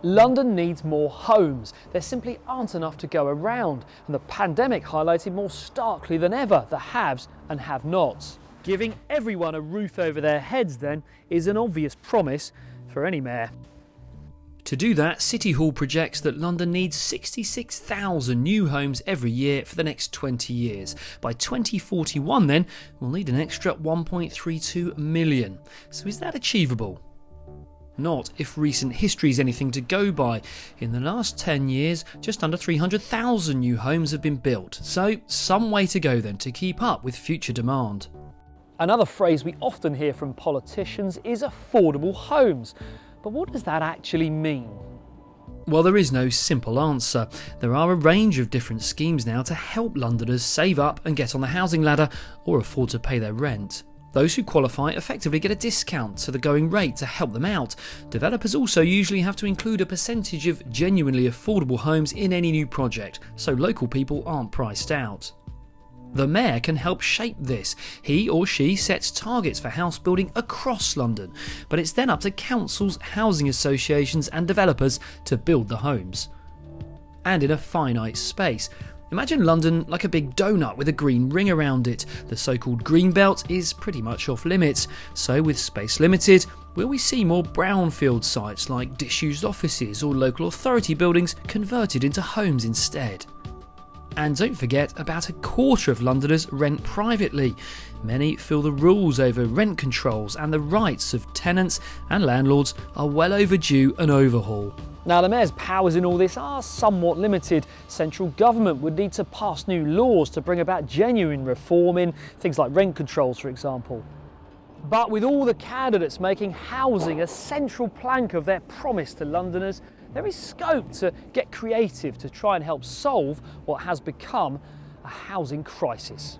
London needs more homes. There simply aren't enough to go around, and the pandemic highlighted more starkly than ever the haves and have-nots. Giving everyone a roof over their heads then is an obvious promise for any mayor. To do that, City Hall projects that London needs 66,000 new homes every year for the next 20 years. By 2041 then, we'll need an extra 1.32 million. So is that achievable? Not if recent history is anything to go by. In the last 10 years, just under 300,000 new homes have been built. So some way to go then to keep up with future demand. Another phrase we often hear from politicians is affordable homes. But what does that actually mean? Well, there is no simple answer. There are a range of different schemes now to help Londoners save up and get on the housing ladder or afford to pay their rent. Those who qualify effectively get a discount to the going rate to help them out. Developers also usually have to include a percentage of genuinely affordable homes in any new project, so local people aren't priced out. The mayor can help shape this. He or she sets targets for house building across London, but it's then up to councils, housing associations and developers to build the homes. And in a finite space. Imagine London like a big donut with a green ring around it. The so-called green belt is pretty much off limits. So with space limited, will we see more brownfield sites like disused offices or local authority buildings converted into homes instead? And don't forget, about a quarter of Londoners rent privately. Many feel the rules over rent controls and the rights of tenants and landlords are well overdue an overhaul. Now, the mayor's powers in all this are somewhat limited. Central government would need to pass new laws to bring about genuine reform in things like rent controls, for example. But with all the candidates making housing a central plank of their promise to Londoners, there is scope to get creative to try and help solve what has become a housing crisis.